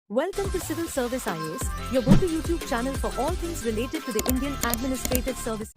Welcome to Civil Service IAS, your go-to YouTube channel for all things related to the Indian Administrative Service.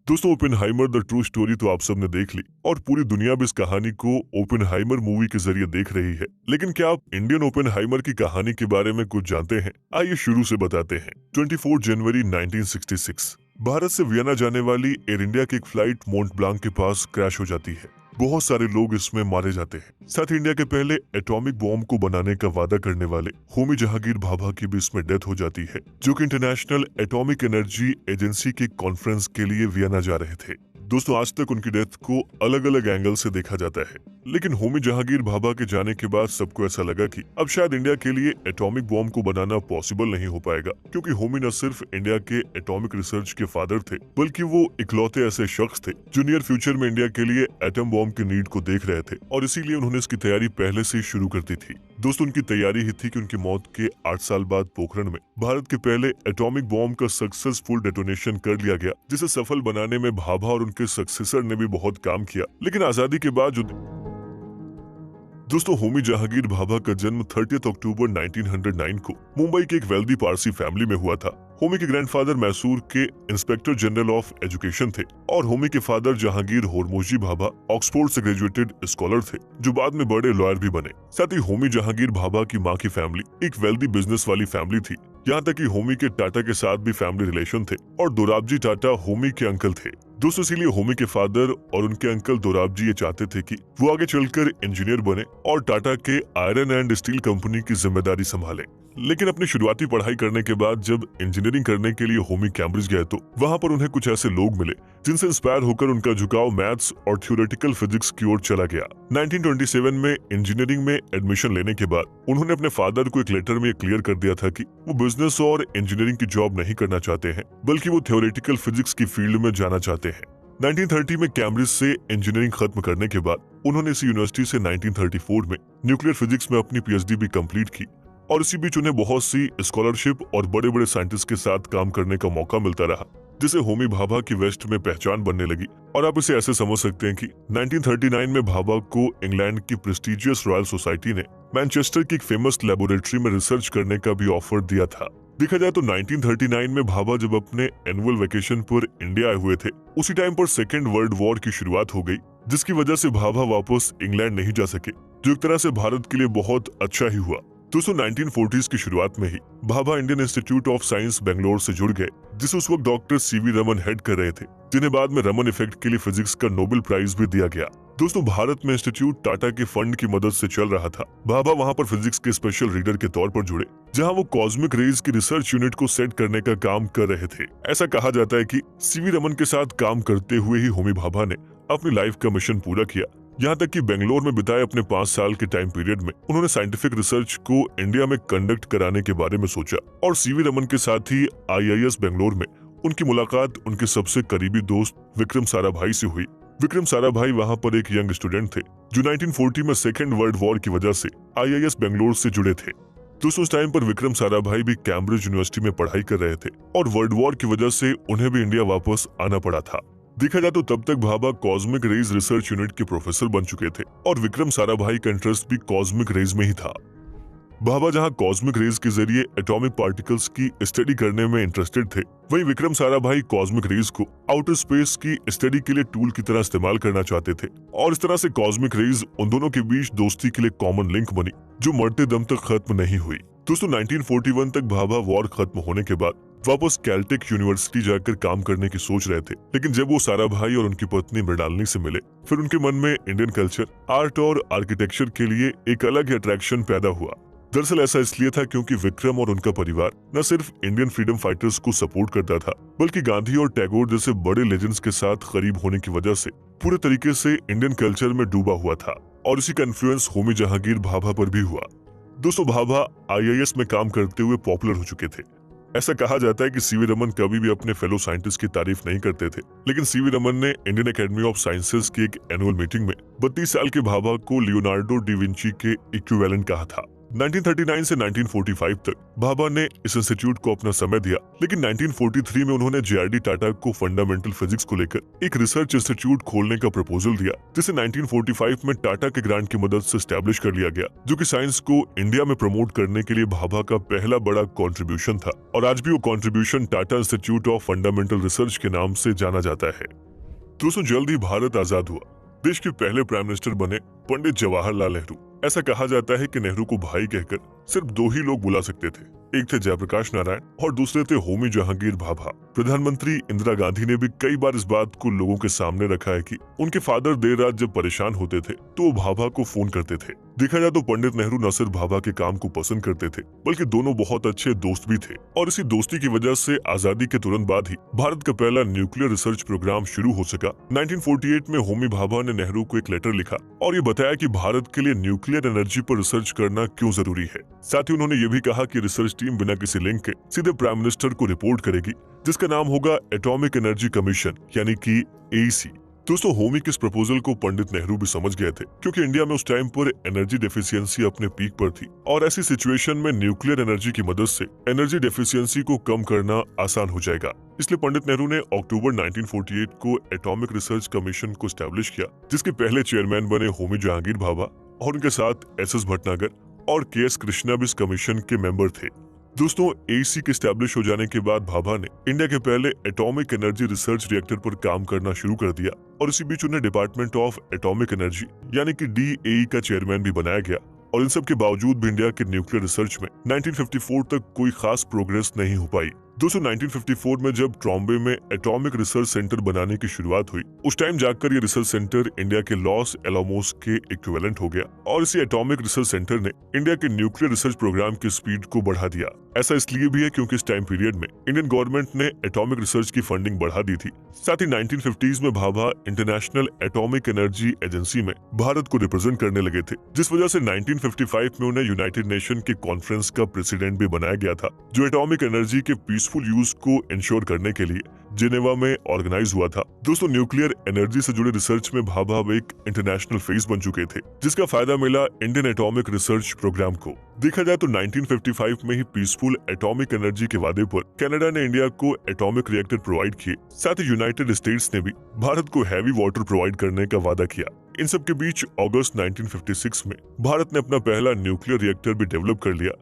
दोस्तों, Oppenheimer the true story तो आप सबने देख ली और पूरी दुनिया भी इस कहानी को ओपेनहाइमर मूवी के जरिए देख रही है। लेकिन क्या आप इंडियन ओपेनहाइमर की कहानी के बारे में कुछ जानते हैं? आइए शुरू से बताते हैं। 24 जनवरी 1966 भारत से वियना जाने वाली एयर इंडिया की एक फ्लाइट मोंट ब्लांक के पास क्रैश हो जाती है। बहुत सारे लोग इसमें मारे जाते हैं। साथ ही इंडिया के पहले एटॉमिक बॉम्ब को बनाने का वादा करने वाले होमी जहांगीर भाभा की भी इसमें डेथ हो जाती है, जो कि इंटरनेशनल एटॉमिक एनर्जी एजेंसी के कॉन्फ्रेंस के लिए वियना जा रहे थे। दोस्तों, आज तक उनकी डेथ को अलग अलग एंगल से देखा जाता है, लेकिन होमी जहांगीर भाभा के जाने के बाद सबको ऐसा लगा कि अब शायद इंडिया के लिए एटॉमिक बॉम्ब को बनाना पॉसिबल नहीं हो पाएगा, क्योंकि होमी न सिर्फ इंडिया के एटॉमिक रिसर्च के फादर थे, बल्कि वो इकलौते ऐसे शख्स थे जो नियर फ्यूचर में इंडिया के लिए एटम बॉम्ब की नीड को देख रहे थे, और इसीलिए उन्होंने इसकी तैयारी पहले से ही शुरू कर दी थी। दोस्तों, उनकी तैयारी ही थी कि उनकी मौत के 8 साल बाद पोखरण में भारत के पहले एटॉमिक बॉम्ब का सक्सेसफुल डेटोनेशन कर लिया गया, जिसे सफल बनाने में भाभा और उनके सक्सेसर ने भी बहुत काम किया। लेकिन आजादी के बाद दोस्तों, होमी जहांगीर भाभा का जन्म 30 अक्टूबर 1909 को मुंबई के एक वेल्दी पारसी फैमिली में हुआ था। होमी के ग्रैंडफादर मैसूर के इंस्पेक्टर जनरल ऑफ एजुकेशन थे और होमी के फादर जहांगीर होरमोजी भाभा ऑक्सफोर्ड से ग्रेजुएटेड स्कॉलर थे, जो बाद में बड़े लॉयर भी बने। साथ ही होमी जहांगीर भाभा की माँ की फैमिली एक वेल्दी बिजनेस वाली फैमिली थी। यहाँ तक कि होमी के टाटा के साथ भी फैमिली रिलेशन थे और दोराबजी टाटा होमी के अंकल थे। दोस्तों, इसीलिए होमी के फादर और उनके अंकल दोराबजी ये चाहते थे कि वो आगे चलकर इंजीनियर बने और टाटा के आयरन एंड स्टील कंपनी की जिम्मेदारी संभालें। लेकिन अपनी शुरुआती पढ़ाई करने के बाद जब इंजीनियरिंग करने के लिए होमी कैम्ब्रिज गए तो वहां पर उन्हें कुछ ऐसे लोग मिले जिनसे इंस्पायर होकर उनका झुकाव मैथ्स और थ्योरेटिकल फिजिक्स की ओर चला गया। 1927 में इंजीनियरिंग में एडमिशन लेने के बाद उन्होंने अपने फादर को एक लेटर में क्लियर कर दिया था कि वो बिजनेस और इंजीनियरिंग की जॉब नहीं करना चाहते हैं, बल्कि वो थ्योरेटिकल फिजिक्स की फील्ड में जाना चाहते हैं। 1930 में कैम्ब्रिज से इंजीनियरिंग खत्म करने के बाद उन्होंने इसी यूनिवर्सिटी से 1934 में न्यूक्लियर फिजिक्स में अपनी पीएचडी भी कंप्लीट की, और इसी बीच उन्हें बहुत सी स्कॉलरशिप और बड़े बड़े साइंटिस्ट के साथ काम करने का मौका मिलता रहा, जिसे होमी भाभा की वेस्ट में पहचान बनने लगी। और आप इसे ऐसे समझ सकते हैं कि 1939 में भाभा को इंग्लैंड की प्रेस्टिजियस रॉयल सोसाइटी ने मैनचेस्टर की एक फेमस लेबोरेटरी में रिसर्च करने का भी ऑफर दिया था। देखा जाए तो 1939 में भाभा जब अपने एनुअल वेकेशन पर इंडिया आए हुए थे, उसी टाइम पर सेकेंड वर्ल्ड वॉर की शुरुआत हो गई, जिसकी वजह से भाभा वापस इंग्लैंड नहीं जा सके, जो एक तरह से भारत के लिए बहुत अच्छा ही हुआ। दोस्तों, 1940s की शुरुआत में ही Bhabha Indian Institute of Science Bangalore से जुड़ गए, जिसे उस वक्त डॉक्टर सीवी रमन हेड कर रहे थे, जिन्हें बाद में रमन इफेक्ट के लिए फिजिक्स का नोबेल प्राइज भी दिया गया। दोस्तों, भारत में इंस्टीट्यूट टाटा के फंड की मदद से चल रहा था। भाभा वहां पर फिजिक्स के स्पेशल रीडर के तौर पर जुड़े, जहां वो कॉस्मिक रेज की रिसर्च यूनिट को सेट करने का काम कर रहे थे। ऐसा कहा जाता है कि सीवी रमन के साथ काम करते हुए ही होमी भाभा ने अपनी लाइफ का मिशन पूरा किया। यहाँ तक कि बेंगलोर में बिताए अपने 5 साल के टाइम पीरियड में उन्होंने साइंटिफिक रिसर्च को इंडिया में कंडक्ट कराने के बारे में सोचा, और सीवी रमन के साथ ही आईआईएस बेंगलोर में उनकी मुलाकात उनके सबसे करीबी दोस्त विक्रम साराभाई से हुई। विक्रम साराभाई वहां पर एक यंग स्टूडेंट थे जो 1940 में सेकेंड वर्ल्ड वॉर की वजह से आईआईएस बेंगलोर से जुड़े थे। दोस्तों, उस टाइम पर विक्रम साराभाई भी कैम्ब्रिज यूनिवर्सिटी में पढ़ाई कर रहे थे और वर्ल्ड वॉर की वजह से उन्हें भी इंडिया वापस आना पड़ा था। देखा जाए तो तब तक Bhabha cosmic rays research unit के प्रोफेसर बन चुके थे और विक्रम साराभाई का इंटरेस्ट भी कॉस्मिक रेज में ही था। भाभा जहां कॉस्मिक रेज के जरिए एटॉमिक पार्टिकल्स की स्टडी करने में इंटरेस्टेड थे, वहीं विक्रम साराभाई कॉस्मिक रेज को आउटर स्पेस की स्टडी के लिए टूल की तरह इस्तेमाल करना चाहते थे, और इस तरह से कॉस्मिक रेज उन दोनों के बीच दोस्ती के लिए कॉमन लिंक बनी, जो मरते दम तक खत्म नहीं हुई। दोस्तों, 1941 तक भाभा वॉर खत्म होने के बाद वापस कैलटेक यूनिवर्सिटी जाकर काम करने की सोच रहे थे, लेकिन जब वो साराभाई और उनकी पत्नी मृणालिनी से मिले, फिर उनके मन में इंडियन कल्चर, आर्ट और आर्किटेक्चर के लिए एक अलग अट्रैक्शन पैदा हुआ। दरअसल ऐसा इसलिए था क्योंकि विक्रम और उनका परिवार न सिर्फ इंडियन फ्रीडम फाइटर्स को सपोर्ट करता था, बल्कि गांधी और टैगोर जैसे बड़े लेजेंड्स के साथ करीब होने की वजह से पूरे तरीके से इंडियन कल्चर में डूबा हुआ था, और इसी का इन्फ्लुएंस होमी जहांगीर भाभा पर भी हुआ। दोस्तों, भाभा आईआईएस में काम करते हुए पॉपुलर हो चुके थे। ऐसा कहा जाता है कि सीवी रमन कभी भी अपने फेलो साइंटिस्ट की तारीफ नहीं करते थे, लेकिन सीवी रमन ने इंडियन एकेडमी ऑफ साइंसेज की एक एनुअल मीटिंग में 32 साल के भाभा को लियोनार्डो डी विंची के इक्विवेलेंट कहा था। 1939 से 1945 तक भाभा ने इस इंस्टीट्यूट को अपना समय दिया, लेकिन 1943 में उन्होंने जेआरडी टाटा को फंडामेंटल फिजिक्स को लेकर एक रिसर्च इंस्टीट्यूट खोलने का प्रपोजल दिया, जिसे 1945 में टाटा के ग्रांट की मदद से एस्टैब्लिश कर लिया गया, जो कि साइंस को इंडिया में प्रमोट करने के लिए भाभा का पहला बड़ा कंट्रीब्यूशन था। और आज भी वो contribution Tata institute of fundamental research के नाम से जाना जाता है। दोस्तों, जल्द ही भारत आजाद हुआ। देश के पहले प्राइम मिनिस्टर बने पंडित जवाहरलाल नेहरू। ऐसा कहा जाता है कि नेहरू को भाई कहकर सिर्फ 2 ही लोग बुला सकते थे, एक थे जयप्रकाश नारायण और दूसरे थे होमी जहांगीर भाभा। प्रधानमंत्री इंदिरा गांधी ने भी कई बार इस बात को लोगों के सामने रखा है कि उनके फादर देर रात जब परेशान होते थे तो वो भाभा को फोन करते थे। देखा जाए तो पंडित नेहरू न सिर्फ भाभा के काम को पसंद करते थे, बल्कि दोनों बहुत अच्छे दोस्त भी थे। और इसी दोस्ती की वजह से आजादी के तुरंत बाद ही भारत का पहला न्यूक्लियर रिसर्च प्रोग्राम शुरू हो सका। 1948 में होमी भाभा ने नेहरू को एक लेटर लिखा और ये बताया कि भारत के लिए न्यूक्लियर एनर्जी पर रिसर्च करना क्यों जरूरी है। साथ ही उन्होंने ये भी कहा कि रिसर्च टीम बिना किसी लिंक के सीधे प्राइम मिनिस्टर को रिपोर्ट करेगी, जिसका नाम होगा एटॉमिक एनर्जी कमीशन, यानी कि एईसी। दोस्तों, होमी के इस प्रपोजल को पंडित नेहरू भी समझ गए थे, क्योंकि इंडिया में उस टाइम पर एनर्जी डेफिशिएंसी अपने पीक पर थी और ऐसी सिचुएशन में न्यूक्लियर एनर्जी की मदद से एनर्जी डेफिशिएंसी को कम करना आसान हो जाएगा। इसलिए पंडित नेहरू ने अक्टूबर 1948 को एटॉमिक रिसर्च कमीशन को एस्टैब्लिश किया, जिसके पहले चेयरमैन बने होमी जहांगीर भाभा और उनके साथ एसएस भटनागर और केएस कृष्णा भी इस कमीशन के मेंबर थे। दोस्तों, एईसी के एस्टैब्लिश हो जाने के बाद भाभा ने इंडिया के पहले एटॉमिक एनर्जी रिसर्च रिएक्टर पर काम करना शुरू कर दिया और इसी बीच उन्हें डिपार्टमेंट ऑफ एटॉमिक एनर्जी यानी कि डीएई का चेयरमैन भी बनाया गया। और इन सब के बावजूद भी इंडिया के न्यूक्लियर रिसर्च में 1954 तक कोई खास प्रोग्रेस नहीं हो पाई। दोस्तों, 1954 में जब ट्रॉम्बे में एटॉमिक रिसर्च सेंटर बनाने की शुरुआत हुई, उस टाइम जाकर ये रिसर्च सेंटर इंडिया के लॉस एलामोस के इक्विवेलेंट हो गया और इसी एटॉमिक रिसर्च सेंटर ने इंडिया के न्यूक्लियर रिसर्च प्रोग्राम की स्पीड को बढ़ा दिया। ऐसा इसलिए भी है क्योंकि इस टाइम पीरियड में इंडियन गवर्नमेंट ने एटॉमिक रिसर्च की फंडिंग बढ़ा दी थी। साथ ही 1950s में Bhabha international atomic energy agency में भारत को रिप्रेजेंट करने लगे थे, जिस वजह से 1955 में उन्हें यूनाइटेड नेशन के कॉन्फ्रेंस का प्रेसिडेंट भी बनाया गया था, जो एटॉमिक एनर्जी के पीसफुल यूज को इंश्योर करने के लिए जिनेवा में ऑर्गेनाइज हुआ था। दोस्तों, न्यूक्लियर एनर्जी से जुड़े रिसर्च में भाभा एक इंटरनेशनल फेस बन चुके थे, जिसका फायदा मिला इंडियन एटॉमिक रिसर्च प्रोग्राम को। देखा जाए तो 1955 में ही पीसफुल एटॉमिक एनर्जी के वादे पर कनाडा ने इंडिया को एटॉमिक रिएक्टर प्रोवाइड किए। साथ ही यूनाइटेड स्टेट्स ने भी भारत को हैवी वाटर प्रोवाइड करने का वादा किया। इन सब के बीच अगस्त 1956 में भारत ने अपना पहला न्यूक्लियर रिएक्टर भी डेवलप कर लिया,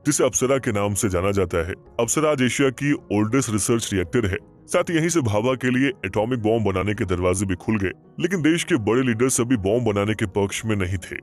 जिसे अप्सरा के नाम से जाना जाता है। अप्सरा आज एशिया की ओल्डेस्ट रिसर्च रिएक्टर है। साथ ही यहीं से भाभा के लिए एटॉमिक बॉम्ब बनाने के दरवाजे भी खुल गए, लेकिन देश के बड़े लीडर्स अभी बॉम्ब बनाने के पक्ष में नहीं थे।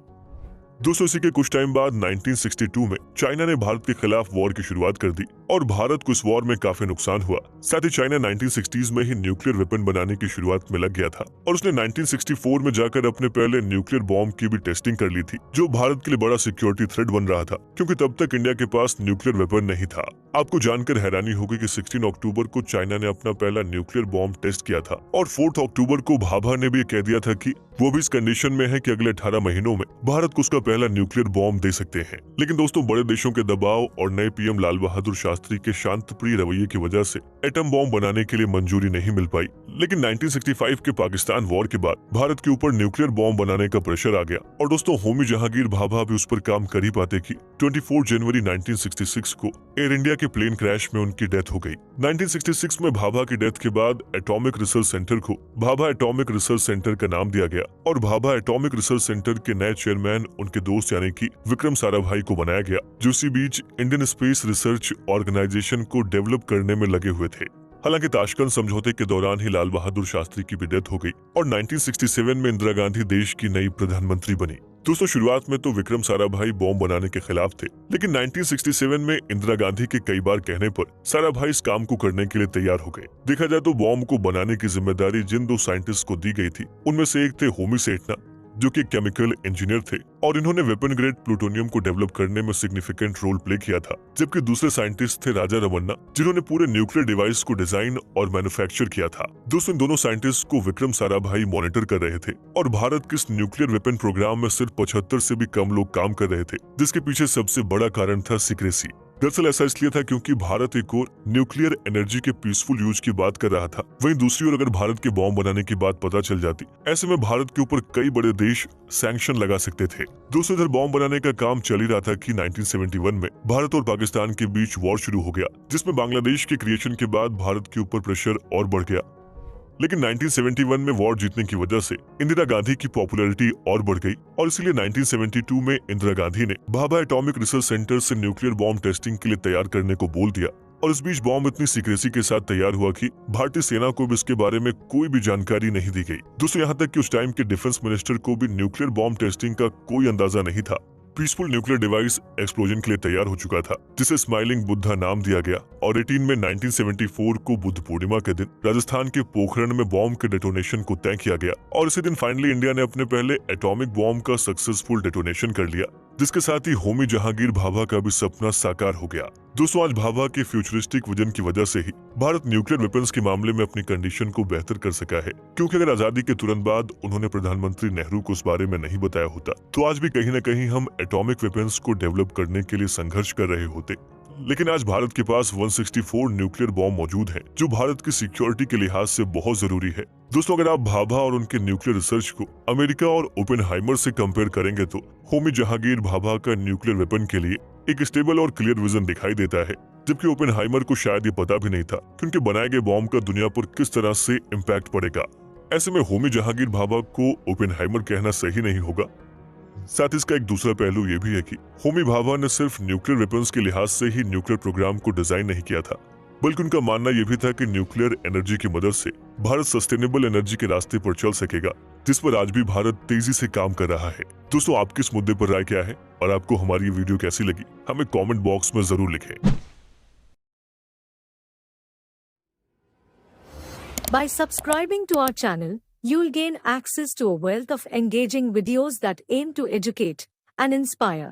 दोस्तों, इसी के कुछ टाइम बाद 1962 में चाइना ने भारत के खिलाफ वॉर की शुरुआत कर दी और भारत को इस वॉर में काफी नुकसान हुआ। साथ ही चाइना 1960s में ही न्यूक्लियर वेपन बनाने की शुरुआत में लग गया था और उसने 1964 में जाकर अपने पहले न्यूक्लियर बॉम्ब की भी टेस्टिंग कर ली थी, जो भारत के लिए बड़ा सिक्योरिटी थ्रेट बन रहा था, क्योंकि तब तक इंडिया के पास न्यूक्लियर वेपन नहीं था। आपको जानकर हैरानी होगी कि 16 अक्टूबर को चाइना ने अपना पहला न्यूक्लियर बॉम्ब टेस्ट किया था और 4 अक्टूबर को भाभा ने भी कह दिया था कि वो भी इस कंडीशन में है कि अगले 18 महीनों में भारत को उसका पहला न्यूक्लियर बॉम्ब दे सकते हैं। लेकिन दोस्तों, बड़े देशों के दबाव और नए पीएम लाल बहादुर शास्त्री के शांतप्रिय रवैये की वजह से एटम बॉम्ब बनाने के लिए मंजूरी नहीं मिल पाई। लेकिन 1965 के पाकिस्तान वॉर के बाद भारत के ऊपर न्यूक्लियर बॉम्ब बनाने का प्रेशर आ गया और दोस्तों, होमी जहांगीर भाभा भी उस पर काम कर ही पाते कि 24 जनवरी 1966 को एयर इंडिया के प्लेन क्रैश में उनकी डेथ हो गई। 1966 में भाभा की डेथ के बाद एटॉमिक रिसर्च सेंटर को भाभा एटॉमिक रिसर्च सेंटर का नाम दिया गया और भाभा एटॉमिक रिसर्च सेंटर के नए चेयरमैन उनके दोस्त यानी कि विक्रम साराभाई को बनाया गया, जो इसी बीच इंडियन स्पेस रिसर्च ऑर्गेनाइजेशन को डेवलप करने में लगे हुए थे। हालांकि ताशकंद समझौते के दौरान ही लाल बहादुर शास्त्री की भी डेथ हो गई और 1967 में इंदिरा गांधी देश की नई प्रधानमंत्री बनी। दोस्तों, शुरुआत में तो विक्रम साराभाई बॉम्ब बनाने के खिलाफ थे, लेकिन 1967 में इंदिरा गांधी के कई बार कहने पर साराभाई इस काम को करने के लिए तैयार हो गए। देखा जाए तो बॉम्ब को बनाने की जिम्मेदारी जिन 2 साइंटिस्ट को दी गई थी, उनमें से एक थे होमी सेठना, जो कि केमिकल इंजीनियर थे और इन्होंने वेपन ग्रेड प्लूटोनियम को डेवलप करने में सिग्निफिकेंट रोल प्ले किया था, जबकि दूसरे साइंटिस्ट थे राजा रमन्ना, जिन्होंने पूरे न्यूक्लियर डिवाइस को डिजाइन और मैन्युफैक्चर किया था। दोस्तों, इन दोनों साइंटिस्ट को विक्रम साराभाई मॉनिटर कर रहे थे और भारत के इस न्यूक्लियर वेपन प्रोग्राम में सिर्फ 75 से भी कम लोग काम कर रहे थे, जिसके पीछे सबसे बड़ा कारण था सीक्रेसी। दरअसल ऐसा इसलिए था क्योंकि भारत एक और न्यूक्लियर एनर्जी के पीसफुल यूज की बात कर रहा था, वहीं दूसरी ओर अगर भारत के बॉम्ब बनाने की बात पता चल जाती, ऐसे में भारत के ऊपर कई बड़े देश सैंक्शन लगा सकते थे। दोस्तों, इधर बॉम्ब बनाने का काम चल ही रहा था कि 1971 में भारत और पाकिस्तान के बीच वॉर शुरू हो गया, जिसमें बांग्लादेश के क्रिएशन के बाद भारत के ऊपर प्रेशर और बढ़ गया। लेकिन 1971 में वॉर जीतने की वजह से इंदिरा गांधी की पॉपुलैरिटी और बढ़ गई और इसलिए 1972 में इंदिरा गांधी ने भाभा एटॉमिक रिसर्च सेंटर से न्यूक्लियर बॉम्ब टेस्टिंग के लिए तैयार करने को बोल दिया। और इस बीच बॉम्ब इतनी सीक्रेसी के साथ तैयार हुआ कि भारतीय सेना को भी इसके बारे में कोई भी जानकारी नहीं दी गई। दोस्तों, यहाँ तक कि उस टाइम के डिफेंस मिनिस्टर को भी न्यूक्लियर बॉम्ब टेस्टिंग का कोई अंदाजा नहीं था। पीसफुल न्यूक्लियर डिवाइस एक्सप्लोजन के लिए तैयार हो चुका था, जिसे स्माइलिंग बुद्धा नाम दिया गया। और 18 में 1974 को बुद्ध पूर्णिमा के दिन राजस्थान के पोखरण में बॉम्ब के डेटोनेशन को तय किया गया और इसी दिन फाइनली इंडिया ने अपने पहले एटॉमिक बॉम्ब का सक्सेसफुल डेटोनेशन कर लिया, जिसके साथ ही होमी जहांगीर भाभा का भी सपना साकार हो गया। दोस्तों, आज भाभा के फ्यूचरिस्टिक विजन की वजह से ही भारत न्यूक्लियर वेपन्स के मामले में अपनी कंडीशन को बेहतर कर सका है, क्योंकि अगर आजादी के तुरंत बाद उन्होंने प्रधानमंत्री नेहरू को इस बारे में नहीं बताया होता तो आज भी कहीं न कहीं हम एटॉमिक वेपन्स को डेवलप करने के लिए संघर्ष कर रहे होते। लेकिन आज भारत के पास 164 न्यूक्लियर बॉम्ब मौजूद हैं, जो भारत की सिक्योरिटी के लिहाज से बहुत जरूरी है। दोस्तों, अगर आप भाभा और उनके न्यूक्लियर रिसर्च को अमेरिका और ओपेनहाइमर से कंपेयर करेंगे तो होमी जहांगीर भाभा का न्यूक्लियर वेपन के लिए एक स्टेबल और क्लियर विजन दिखाई देता है, जबकि ओपेनहाइमर को शायद ये पता भी नहीं था कि उनके बनाए गए बॉम्ब का दुनिया पर किस तरह से इम्पैक्ट पड़ेगा। ऐसे में होमी जहांगीर भाभा को ओपेनहाइमर कहना सही नहीं होगा। साथ ही इसका एक दूसरा पहलू ये भी है कि होमी भाभा ने सिर्फ न्यूक्लियर वेपन्स के लिहाज से ही न्यूक्लियर प्रोग्राम को डिजाइन नहीं किया था, बल्कि उनका मानना यह भी था कि न्यूक्लियर एनर्जी की मदद से भारत सस्टेनेबल एनर्जी के रास्ते पर चल सकेगा, जिस पर आज भी भारत तेजी से काम कर रहा है। दोस्तों, आपकी इस मुद्दे पर राय क्या है और आपको हमारी ये वीडियो कैसी लगी, हमें कमेंट बॉक्स में जरूर लिखें। By subscribing to our channel, you'll gain access to a wealth of engaging videos that aim to educate and inspire.